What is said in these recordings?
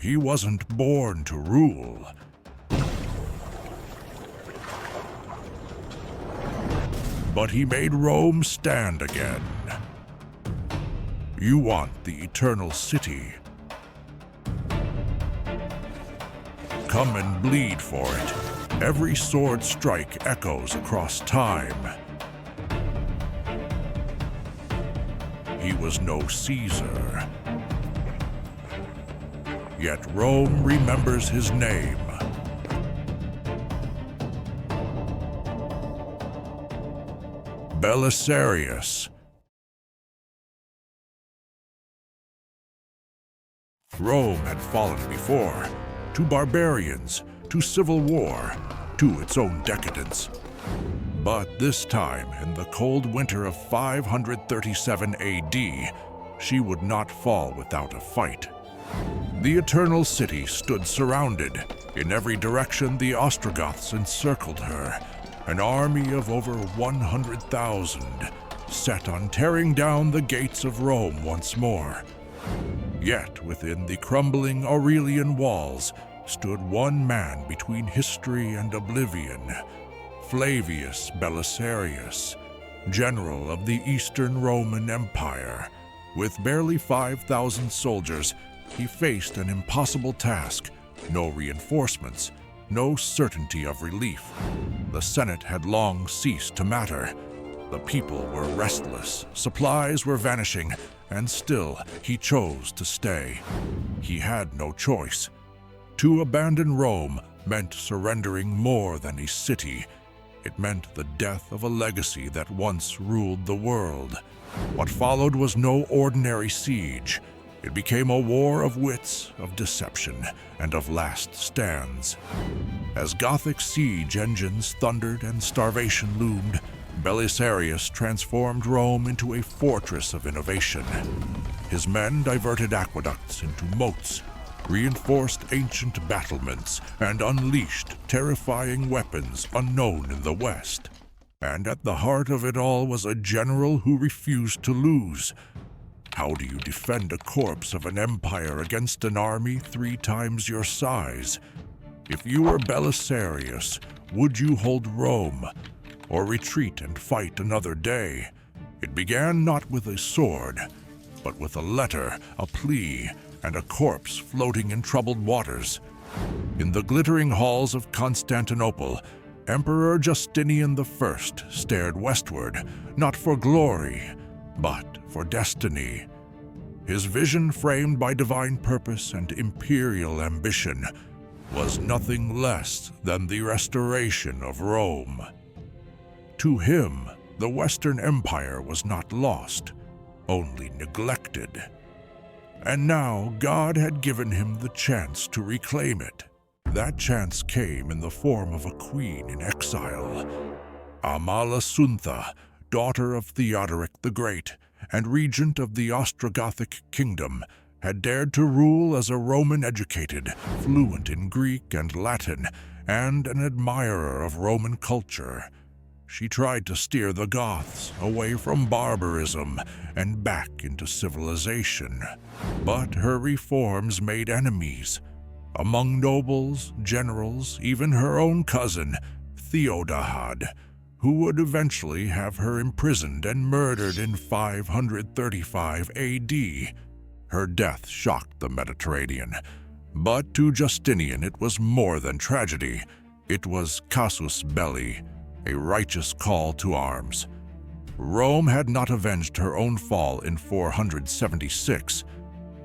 He wasn't born to rule. But he made Rome stand again. You want the eternal city. Come and bleed for it. Every sword strike echoes across time. He was no Caesar. Yet Rome remembers his name. Belisarius. Rome had fallen before, to barbarians, to civil war, to its own decadence. But this time, in the cold winter of 537 AD, she would not fall without a fight. The Eternal City stood surrounded. In every direction, the Ostrogoths encircled her, an army of over 100,000, set on tearing down the gates of Rome once more. Yet within the crumbling Aurelian Walls stood one man between history and oblivion, Flavius Belisarius, general of the Eastern Roman Empire. With barely 5,000 soldiers, he faced an impossible task: no reinforcements, no certainty of relief. The Senate had long ceased to matter. The people were restless, supplies were vanishing, and still he chose to stay. He had no choice. To abandon Rome meant surrendering more than a city. It meant the death of a legacy that once ruled the world. What followed was no ordinary siege. It became a war of wits, of deception, and of last stands. As Gothic siege engines thundered and starvation loomed, Belisarius transformed Rome into a fortress of innovation. His men diverted aqueducts into moats, reinforced ancient battlements, and unleashed terrifying weapons unknown in the West. And at the heart of it all was a general who refused to lose. How do you defend a corpse of an empire against an army 3 times your size? If you were Belisarius, would you hold Rome, or retreat and fight another day? It began not with a sword, but with a letter, a plea, and a corpse floating in troubled waters. In the glittering halls of Constantinople, Emperor Justinian I stared westward, not for glory, but for destiny. His vision, framed by divine purpose and imperial ambition, was nothing less than the restoration of Rome. To him, the Western Empire was not lost, only neglected. And now God had given him the chance to reclaim it. That chance came in the form of a queen in exile, Amalasuntha, daughter of Theodoric the Great and regent of the Ostrogothic kingdom, had dared to rule as a Roman-educated, fluent in Greek and Latin, and an admirer of Roman culture. She tried to steer the Goths away from barbarism and back into civilization. But her reforms made enemies. Among nobles, generals, even her own cousin, Theodahad, who would eventually have her imprisoned and murdered in 535 AD. Her death shocked the Mediterranean. But to Justinian it was more than tragedy. It was casus belli, a righteous call to arms. Rome had not avenged her own fall in 476.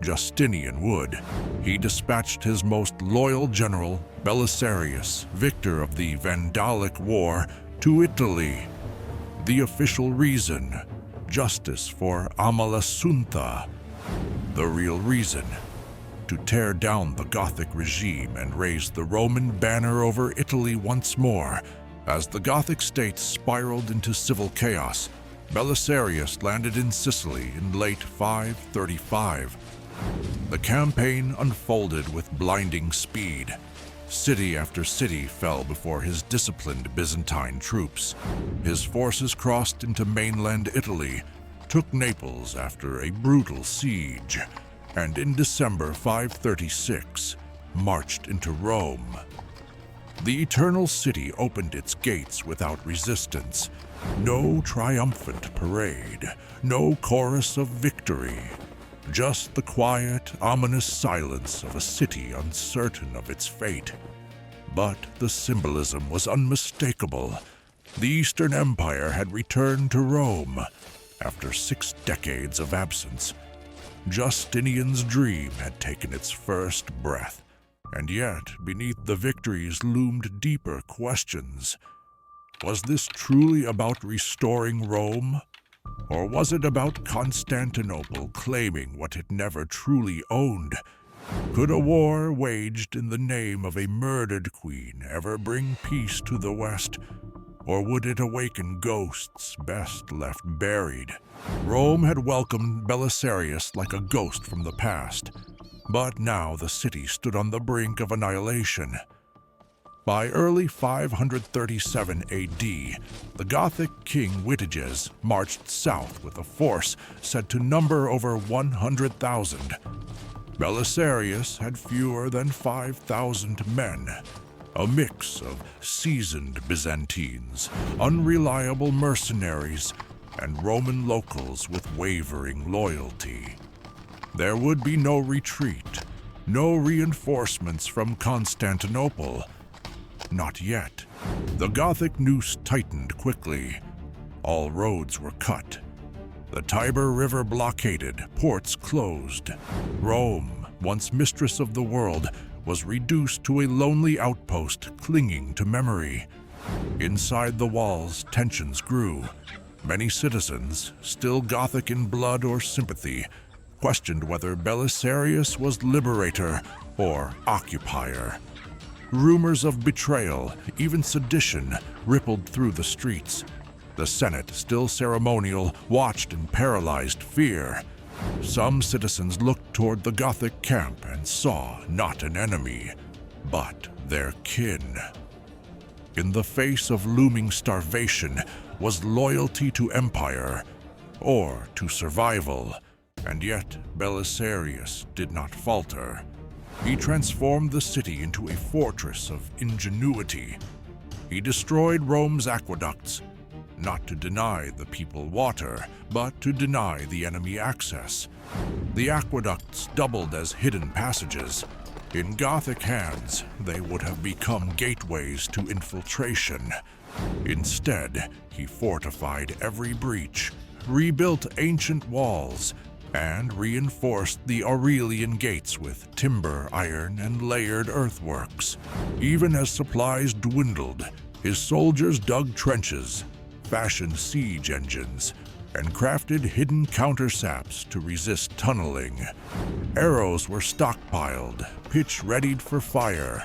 Justinian would. He dispatched his most loyal general, Belisarius, victor of the Vandalic War, to Italy. The official reason: justice for Amalasuntha. The real reason: to tear down the Gothic regime and raise the Roman banner over Italy once more. As the Gothic state spiraled into civil chaos, Belisarius landed in Sicily in late 535. The campaign unfolded with blinding speed. City after city fell before his disciplined Byzantine troops. His forces crossed into mainland Italy, took Naples after a brutal siege, and in December 536 marched into Rome. The Eternal City opened its gates without resistance. No triumphant parade, no chorus of victory, just the quiet, ominous silence of a city uncertain of its fate. But the symbolism was unmistakable. The Eastern Empire had returned to Rome after 6 decades of absence. Justinian's dream had taken its first breath. And yet, beneath the victories loomed deeper questions. Was this truly about restoring Rome? Or was it about Constantinople claiming what it never truly owned? Could a war waged in the name of a murdered queen ever bring peace to the West? Or would it awaken ghosts best left buried? Rome had welcomed Belisarius like a ghost from the past. But now the city stood on the brink of annihilation. By early 537 AD, the Gothic king Witiges marched south with a force said to number over 100,000. Belisarius had fewer than 5,000 men, a mix of seasoned Byzantines, unreliable mercenaries, and Roman locals with wavering loyalty. There would be no retreat, no reinforcements from Constantinople. Not yet. The Gothic noose tightened quickly. All roads were cut. The Tiber River blockaded, ports closed. Rome, once mistress of the world, was reduced to a lonely outpost clinging to memory. Inside the walls, tensions grew. Many citizens, still Gothic in blood or sympathy, questioned whether Belisarius was liberator or occupier. Rumors of betrayal, even sedition, rippled through the streets. The Senate, still ceremonial, watched in paralyzed fear. Some citizens looked toward the Gothic camp and saw not an enemy, but their kin. In the face of looming starvation was loyalty to empire or to survival. And yet, Belisarius did not falter. He transformed the city into a fortress of ingenuity. He destroyed Rome's aqueducts, not to deny the people water, but to deny the enemy access. The aqueducts doubled as hidden passages. In Gothic hands, they would have become gateways to infiltration. Instead, he fortified every breach, rebuilt ancient walls, and reinforced the Aurelian gates with timber, iron, and layered earthworks. Even as supplies dwindled, his soldiers dug trenches, fashioned siege engines, and crafted hidden countersaps to resist tunneling. Arrows were stockpiled, pitch readied for fire,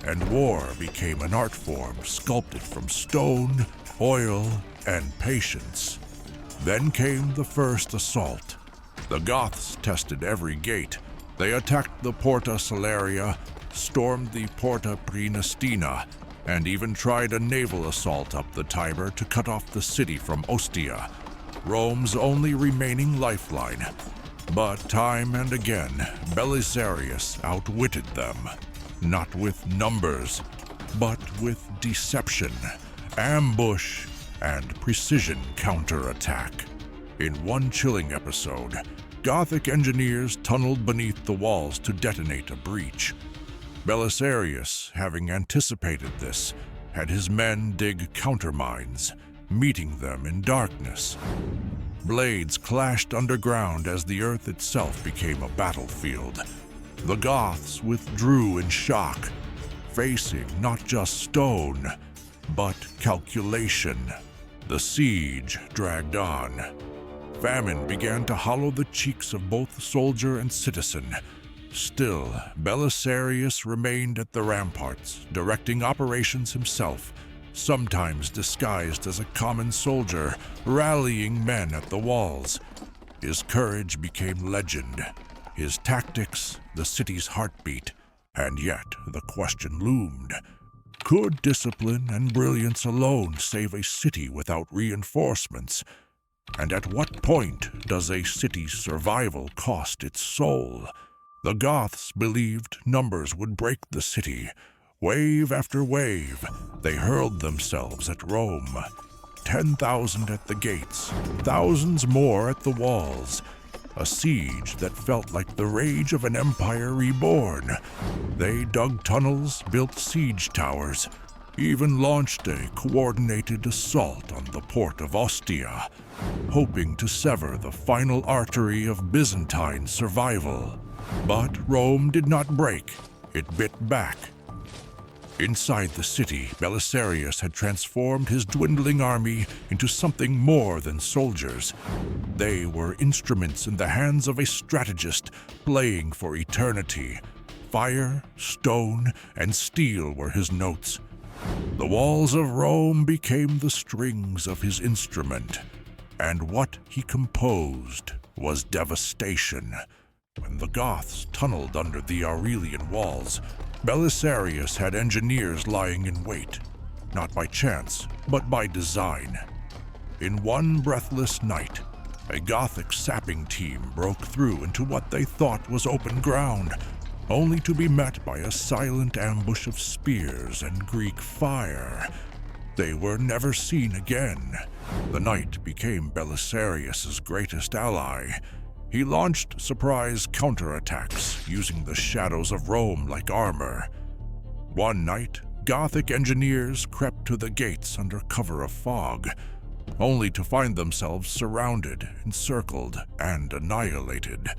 and war became an art form sculpted from stone, oil, and patience. Then came the first assault. The Goths tested every gate. They attacked the Porta Salaria, stormed the Porta Praenestina, and even tried a naval assault up the Tiber to cut off the city from Ostia, Rome's only remaining lifeline. But time and again, Belisarius outwitted them, not with numbers, but with deception, ambush, and precision counterattack. In one chilling episode, Gothic engineers tunneled beneath the walls to detonate a breach. Belisarius, having anticipated this, had his men dig countermines, meeting them in darkness. Blades clashed underground as the earth itself became a battlefield. The Goths withdrew in shock, facing not just stone, but calculation. The siege dragged on. Famine began to hollow the cheeks of both soldier and citizen. Still, Belisarius remained at the ramparts, directing operations himself, sometimes disguised as a common soldier, rallying men at the walls. His courage became legend, his tactics the city's heartbeat, and yet the question loomed. Could discipline and brilliance alone save a city without reinforcements? And at what point does a city's survival cost its soul? The Goths believed numbers would break the city. Wave after wave, they hurled themselves at Rome. 10,000 at the gates, thousands more at the walls. A siege that felt like the rage of an empire reborn. They dug tunnels, built siege towers, even launched a coordinated assault on the port of Ostia, hoping to sever the final artery of Byzantine survival. But Rome did not break, it bit back. Inside the city, Belisarius had transformed his dwindling army into something more than soldiers. They were instruments in the hands of a strategist playing for eternity. Fire, stone, and steel were his notes. The walls of Rome became the strings of his instrument, and what he composed was devastation. When the Goths tunneled under the Aurelian Walls, Belisarius had engineers lying in wait, not by chance, but by design. In one breathless night, a Gothic sapping team broke through into what they thought was open ground, only to be met by a silent ambush of spears and Greek fire. They were never seen again. The night became Belisarius's greatest ally. He launched surprise counterattacks, using the shadows of Rome like armor. One night, Gothic engineers crept to the gates under cover of fog, only to find themselves surrounded, encircled, and annihilated.